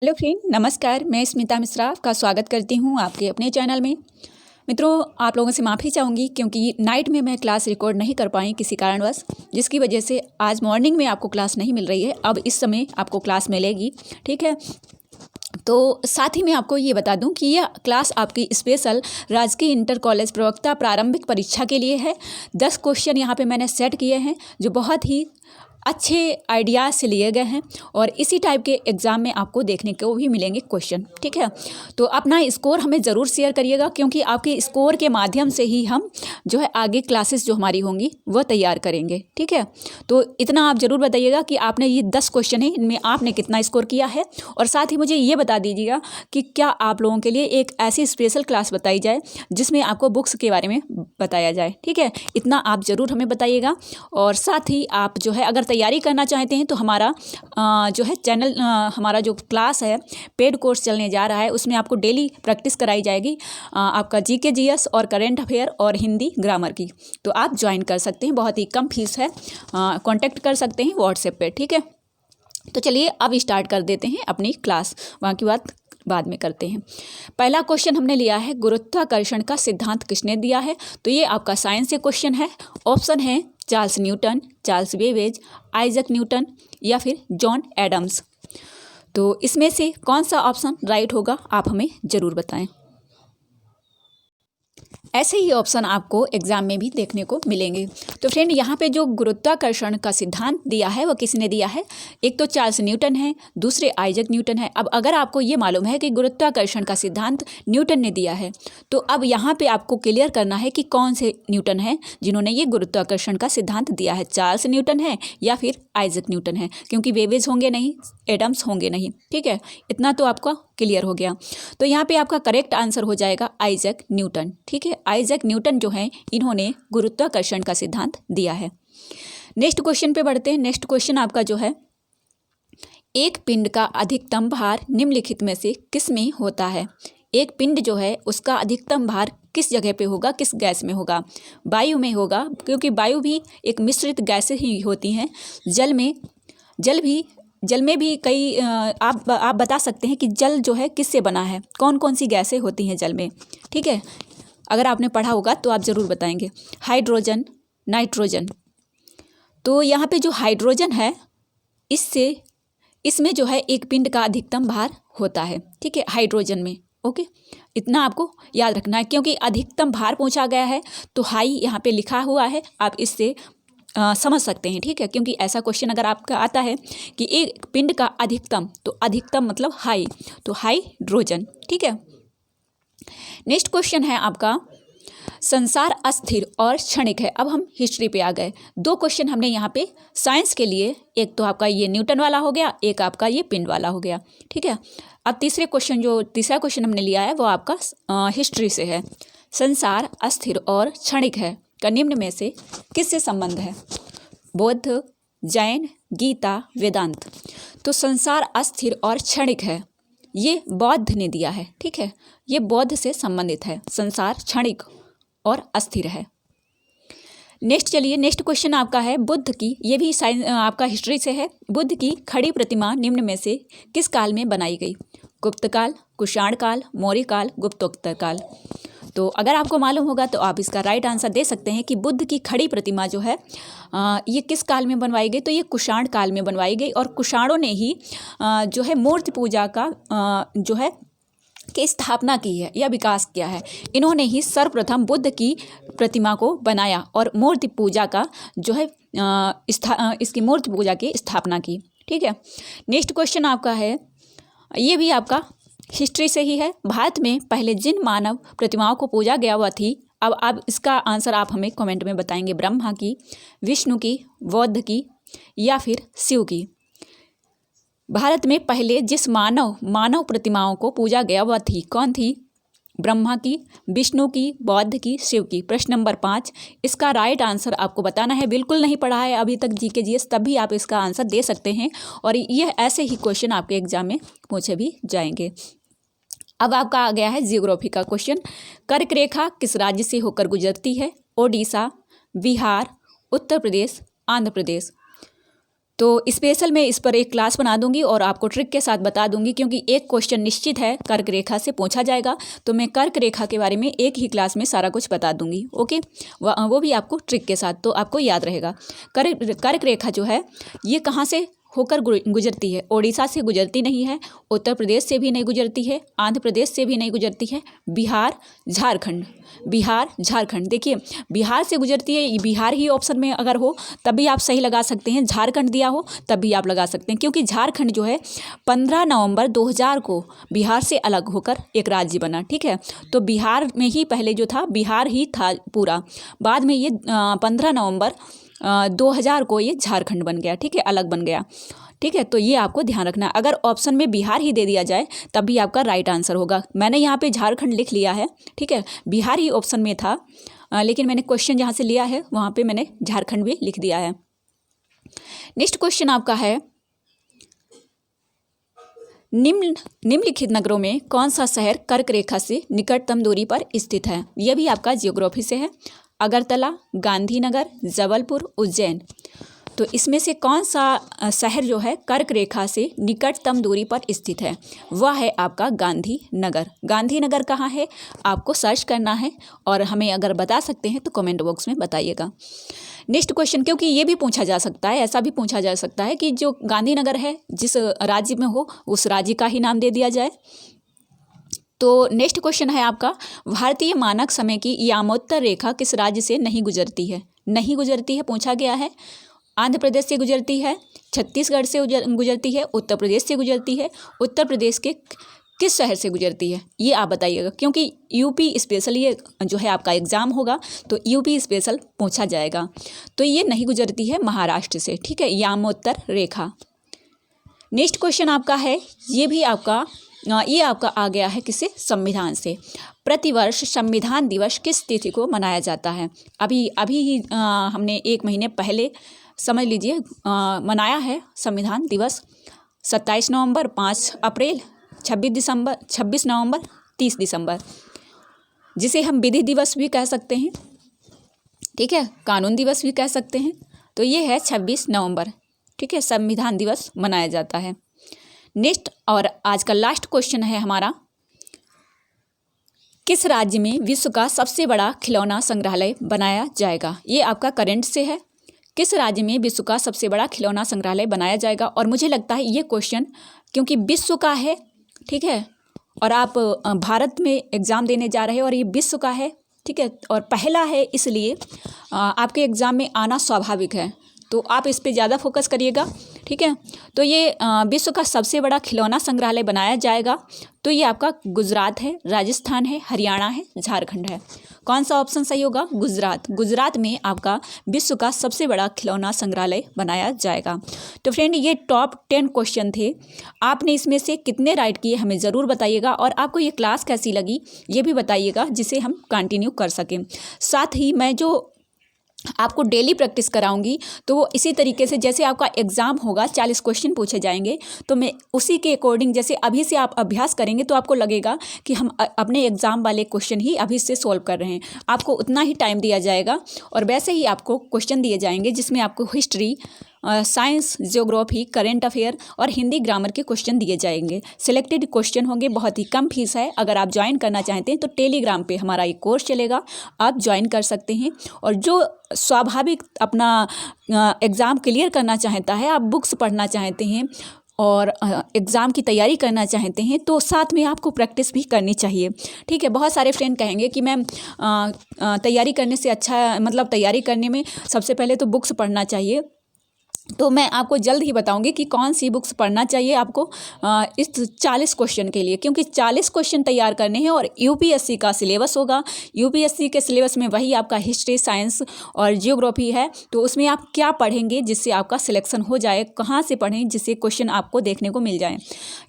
Hello friend, नमस्कार। मैं स्मिता मिश्रा आपका स्वागत करती हूँ आपके अपने चैनल में। मित्रों, आप लोगों से माफ़ी चाहूँगी क्योंकि नाइट में मैं क्लास रिकॉर्ड नहीं कर पाई किसी कारणवश, जिसकी वजह से आज मॉर्निंग में आपको क्लास नहीं मिल रही है। अब इस समय आपको क्लास मिलेगी, ठीक है। तो साथ ही मैं आपको ये बता दूं कि यह क्लास आपकी स्पेशल राजकीय इंटर कॉलेज प्रवक्ता प्रारंभिक परीक्षा के लिए है। 10 क्वेश्चन यहाँ पे मैंने सेट किए हैं जो बहुत ही अच्छे आइडियाज़ से लिए गए हैं और इसी टाइप के एग्ज़ाम में आपको देखने को भी मिलेंगे क्वेश्चन, ठीक है। तो अपना स्कोर हमें ज़रूर शेयर करिएगा क्योंकि आपके स्कोर के माध्यम से ही हम जो है आगे क्लासेस जो हमारी होंगी वह तैयार करेंगे, ठीक है। तो इतना आप ज़रूर बताइएगा कि आपने ये 10 क्वेश्चन है, इनमें आपने कितना स्कोर किया है। और साथ ही मुझे ये बता दीजिएगा कि क्या आप लोगों के लिए एक ऐसी स्पेशल क्लास बताई जाए जिसमें आपको बुक्स के बारे में बताया जाए, ठीक है। इतना आप ज़रूर हमें बताइएगा। और साथ ही आप जो है अगर तैयारी करना चाहते हैं तो हमारा जो है चैनल, हमारा जो क्लास है पेड कोर्स चलने जा रहा है, उसमें आपको डेली प्रैक्टिस कराई जाएगी आपका जीके जीएस और करेंट अफेयर और हिंदी ग्रामर की। तो आप ज्वाइन कर सकते हैं, बहुत ही कम फीस है। कांटेक्ट कर सकते हैं व्हाट्सएप पे, ठीक है। तो चलिए अब स्टार्ट कर देते हैं अपनी क्लास, वहाँ की बात बाद में करते हैं। पहला क्वेश्चन हमने लिया है, गुरुत्वाकर्षण का सिद्धांत किसने दिया है। तो ये आपका साइंस से क्वेश्चन है। ऑप्शन है Charles Newton, Charles Babbage, Isaac Newton या फिर जॉन एडम्स। तो इसमें से कौन सा ऑप्शन राइट होगा आप हमें ज़रूर बताएं। ऐसे ही ऑप्शन आपको एग्जाम में भी देखने को मिलेंगे। तो फ्रेंड, यहाँ पे जो गुरुत्वाकर्षण का सिद्धांत दिया है वो किसने दिया है। एक तो चार्ल्स न्यूटन है, दूसरे आइजक न्यूटन है। अब अगर आपको ये मालूम है कि गुरुत्वाकर्षण का सिद्धांत न्यूटन ने दिया है तो अब यहाँ पे आपको क्लियर करना है कि कौन से न्यूटन है जिन्होंने ये गुरुत्वाकर्षण का सिद्धांत दिया है। चार्ल्स न्यूटन है या फिर आइजक न्यूटन है, क्योंकि बेबेज होंगे नहीं, एडम्स होंगे नहीं, ठीक है। इतना तो आपका क्लियर हो गया। तो यहाँ पे आपका करेक्ट आंसर हो जाएगा आइजक न्यूटन, ठीक है। आइजक न्यूटन जो हैं इन्होंने गुरुत्वाकर्षण का सिद्धांत दिया है। नेक्स्ट क्वेश्चन पे बढ़ते हैं। नेक्स्ट क्वेश्चन आपका जो है, एक पिंड का अधिकतम भार निम्नलिखित में से किस में होता है। एक पिंड जो है उसका अधिकतम भार किस जगह पे होगा, किस गैस में होगा। वायु में होगा, क्योंकि वायु भी एक मिश्रित गैसें ही होती हैं। जल में भी कई आप बता सकते हैं कि जल जो है किससे बना है, कौन कौन सी गैसें होती हैं जल में, ठीक है। अगर आपने पढ़ा होगा तो आप ज़रूर बताएंगे। Hydrogen, nitrogen. तो यहाँ पे जो हाइड्रोजन है इसमें जो है एक पिंड का अधिकतम भार होता है, ठीक है, हाइड्रोजन में। ओके, इतना आपको याद रखना है क्योंकि अधिकतम भार पूछा गया है तो हाई यहाँ पे लिखा हुआ है, आप इससे समझ सकते हैं, ठीक है। क्योंकि ऐसा क्वेश्चन अगर आपका आता है कि एक पिंड का अधिकतम, तो अधिकतम मतलब हाई, तो हाइड्रोजन, ठीक है। नेक्स्ट क्वेश्चन है आपका, संसार अस्थिर और क्षणिक है। अब हम हिस्ट्री पे आ गए। 2 क्वेश्चन हमने यहाँ पे साइंस के लिए, एक तो आपका ये न्यूटन वाला हो गया, एक आपका ये पिंड वाला हो गया, ठीक है। अब तीसरा क्वेश्चन हमने लिया है वो आपका हिस्ट्री से है। संसार अस्थिर और क्षणिक है का निम्न में से किससे संबंध है। बौद्ध, जैन, गीता, वेदांत। तो संसार अस्थिर और क्षणिक है, ये बौद्ध ने दिया है, ठीक है। ये बौद्ध से संबंधित है। संसार क्षणिक और अस्थिर है। नेक्स्ट चलिए, नेक्स्ट क्वेश्चन आपका है बुद्ध की, ये भी साइंस आपका हिस्ट्री से है। बुद्ध की खड़ी प्रतिमा निम्न में से किस काल में बनाई गई। गुप्त काल, कुषाण काल, मौर्य काल, गुप्तोत्तर काल। तो अगर आपको मालूम होगा तो आप इसका राइट आंसर दे सकते हैं कि बुद्ध की खड़ी प्रतिमा जो है ये किस काल में बनवाई गई। तो ये कुषाण काल में बनवाई गई और कुषाणों ने ही जो है मूर्ति पूजा का जो है की स्थापना की है या विकास किया है। इन्होंने ही सर्वप्रथम बुद्ध की प्रतिमा को बनाया और मूर्ति पूजा का जो है इसकी मूर्ति पूजा की स्थापना की, ठीक है। नेक्स्ट क्वेश्चन आपका है, ये भी आपका हिस्ट्री से ही है। भारत में पहले जिन मानव प्रतिमाओं को पूजा गया हुआ थी, अब इसका आंसर आप हमें कमेंट में बताएंगे। ब्रह्मा की, विष्णु की, बौद्ध की या फिर शिव की। भारत में पहले जिस मानव प्रतिमाओं को पूजा गया वह थी, कौन थी। ब्रह्मा की, विष्णु की, बौद्ध की, शिव की। प्रश्न नंबर 5, इसका राइट आंसर आपको बताना है। बिल्कुल नहीं पढ़ा है अभी तक जीके जीएस, तब भी आप इसका आंसर दे सकते हैं और यह ऐसे ही क्वेश्चन आपके एग्जाम में पूछे भी जाएंगे। अब आपका आ गया है जियोग्राफी का क्वेश्चन। कर्क रेखा किस राज्य से होकर गुजरती है। ओडिशा, बिहार, उत्तर प्रदेश, आंध्र प्रदेश। तो स्पेशल मैं इस पर एक क्लास बना दूंगी और आपको ट्रिक के साथ बता दूंगी, क्योंकि एक क्वेश्चन निश्चित है कर्क रेखा से पूछा जाएगा, तो मैं कर्क रेखा के बारे में एक ही क्लास में सारा कुछ बता दूंगी। ओके, वो भी आपको ट्रिक के साथ, तो आपको याद रहेगा। कर्क रेखा जो है ये कहाँ से होकर गुजरती है? ओडिशा से गुजरती नहीं है, उत्तर प्रदेश से भी नहीं गुजरती है, आंध्र प्रदेश से भी नहीं गुजरती है, बिहार झारखंड, बिहार झारखंड। देखिए बिहार से गुजरती है, बिहार ही ऑप्शन में अगर हो तब भी आप सही लगा सकते हैं, झारखंड दिया हो तब भी आप लगा सकते हैं, क्योंकि झारखंड जो है 15 नवंबर 2000 को बिहार से अलग होकर एक राज्य बना। ठीक है, तो बिहार में ही पहले जो था बिहार ही था पूरा, बाद में ये 15 नवंबर 2000 को ये झारखंड बन गया। ठीक है, अलग बन गया। ठीक है, तो ये आपको ध्यान रखना है। अगर ऑप्शन में बिहार ही दे दिया जाए तब भी आपका राइट आंसर होगा। मैंने यहाँ पे झारखंड लिख लिया है, ठीक है, बिहार ही ऑप्शन में था, लेकिन मैंने क्वेश्चन जहाँ से लिया है वहाँ पे मैंने झारखंड भी लिख दिया है। नेक्स्ट क्वेश्चन आपका है, निम्नलिखित नगरों में कौन सा शहर कर्क रेखा से निकटतम दूरी पर स्थित है? यह भी आपका जियोग्राफी से है। अगरतला, गांधीनगर, जबलपुर, उज्जैन। तो इसमें से कौन सा शहर जो है कर्क रेखा से निकटतम दूरी पर स्थित है? वह है आपका गांधीनगर। गांधीनगर कहाँ है आपको सर्च करना है, और हमें अगर बता सकते हैं तो कमेंट बॉक्स में बताइएगा। नेक्स्ट क्वेश्चन, क्योंकि ये भी पूछा जा सकता है, ऐसा भी पूछा जा सकता है कि जो गांधीनगर है जिस राज्य में हो उस राज्य का ही नाम दे दिया जाए। तो नेक्स्ट क्वेश्चन है आपका, भारतीय मानक समय की यामोत्तर रेखा किस राज्य से नहीं गुजरती है? नहीं गुजरती है पूछा गया है। आंध्र प्रदेश से गुजरती है, छत्तीसगढ़ से गुजरती है, उत्तर प्रदेश से गुजरती है, उत्तर प्रदेश के किस शहर से गुजरती है? ये आप बताइएगा, क्योंकि यूपी स्पेशल ये जो है आपका एग्जाम होगा तो यूपी स्पेशल पूछा जाएगा। तो ये नहीं गुजरती है महाराष्ट्र से। ठीक है, यामोत्तर रेखा। नेक्स्ट क्वेश्चन आपका है, ये आपका आ गया है किससे? संविधान से। प्रतिवर्ष संविधान दिवस किस तिथि को मनाया जाता है? अभी ही हमने 1 महीने पहले समझ लीजिए मनाया है संविधान दिवस। 27 नवंबर, 5 अप्रैल, 26 नवंबर, 30 दिसंबर, जिसे हम विधि दिवस भी कह सकते हैं। ठीक है, कानून दिवस भी कह सकते हैं। तो ये है 26 नवंबर। ठीक है, संविधान दिवस मनाया जाता है। नेक्स्ट और आज का लास्ट क्वेश्चन है हमारा, किस राज्य में विश्व का सबसे बड़ा खिलौना संग्रहालय बनाया जाएगा? ये आपका करंट से है। किस राज्य में विश्व का सबसे बड़ा खिलौना संग्रहालय बनाया जाएगा? और मुझे लगता है ये क्वेश्चन क्योंकि विश्व का है, ठीक है, और आप भारत में एग्ज़ाम देने जा रहे हैं और ये विश्व का है, ठीक है, और पहला है, इसलिए आपके एग्ज़ाम में आना स्वाभाविक है। तो आप इस पे ज़्यादा फोकस करिएगा। ठीक है, तो ये विश्व का सबसे बड़ा खिलौना संग्रहालय बनाया जाएगा। तो ये आपका गुजरात है, राजस्थान है, हरियाणा है, झारखंड है। कौन सा ऑप्शन सही होगा? गुजरात। गुजरात में आपका विश्व का सबसे बड़ा खिलौना संग्रहालय बनाया जाएगा। तो फ्रेंड, ये टॉप 10 क्वेश्चन थे। आपने इसमें से कितने राइट किए हमें ज़रूर बताइएगा, और आपको ये क्लास कैसी लगी ये भी बताइएगा, जिसे हम कंटिन्यू कर सकें। साथ ही मैं जो आपको डेली प्रैक्टिस कराऊंगी तो वो इसी तरीके से, जैसे आपका एग्ज़ाम होगा 40 क्वेश्चन पूछे जाएंगे, तो मैं उसी के अकॉर्डिंग, जैसे अभी से आप अभ्यास करेंगे तो आपको लगेगा कि हम अपने एग्ज़ाम वाले क्वेश्चन ही अभी से सॉल्व कर रहे हैं। आपको उतना ही टाइम दिया जाएगा और वैसे ही आपको क्वेश्चन दिए जाएंगे जिसमें आपको history, science, geography, current affair और हिंदी ग्रामर के क्वेश्चन दिए जाएंगे। सिलेक्टेड क्वेश्चन होंगे, बहुत ही कम फीस है। अगर आप ज्वाइन करना चाहते हैं तो टेलीग्राम पे हमारा एक कोर्स चलेगा, आप ज्वाइन कर सकते हैं। और जो स्वाभाविक अपना एग्ज़ाम क्लियर करना चाहता है, आप बुक्स पढ़ना चाहते हैं और एग्ज़ाम की तैयारी करना चाहते हैं, तो साथ में आपको प्रैक्टिस भी करनी चाहिए। ठीक है, बहुत सारे फ्रेंड कहेंगे कि मैम तैयारी करने से अच्छा, मतलब तैयारी करने में सबसे पहले तो बुक्स पढ़ना चाहिए। तो मैं आपको जल्द ही बताऊंगी कि कौन सी बुक्स पढ़ना चाहिए आपको इस 40 क्वेश्चन के लिए, क्योंकि 40 क्वेश्चन तैयार करने हैं और यूपीएससी का सिलेबस होगा। यूपीएससी के सिलेबस में वही आपका हिस्ट्री, साइंस और जियोग्राफी है, तो उसमें आप क्या पढ़ेंगे जिससे आपका सिलेक्शन हो जाए, कहाँ से पढ़ें जिससे क्वेश्चन आपको देखने को मिल जाए।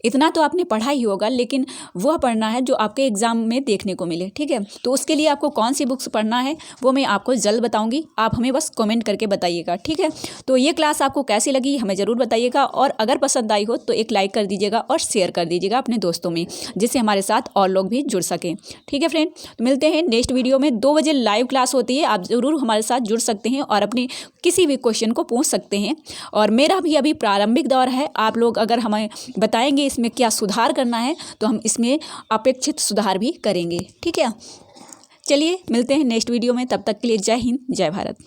इतना तो आपने पढ़ा ही होगा, लेकिन वह पढ़ना है जो आपके एग्ज़ाम में देखने को मिले। ठीक है, तो उसके लिए आपको कौन सी बुक्स पढ़ना है वो मैं आपको जल्द बताऊँगी, आप हमें बस कॉमेंट करके बताइएगा। ठीक है, तो ये क्लास आपको कैसी लगी हमें ज़रूर बताइएगा, और अगर पसंद आई हो तो एक लाइक कर दीजिएगा और शेयर कर दीजिएगा अपने दोस्तों में, जिससे हमारे साथ और लोग भी जुड़ सकें। ठीक है फ्रेंड, तो मिलते हैं नेक्स्ट वीडियो में। 2 बजे लाइव क्लास होती है, आप ज़रूर हमारे साथ जुड़ सकते हैं और अपने किसी भी क्वेश्चन को पूछ सकते हैं। और मेरा भी अभी प्रारंभिक दौर है, आप लोग अगर हमें बताएंगे इसमें क्या सुधार करना है तो हम इसमें अपेक्षित सुधार भी करेंगे। ठीक है, चलिए मिलते हैं नेक्स्ट वीडियो में, तब तक के लिए जय हिंद जय भारत।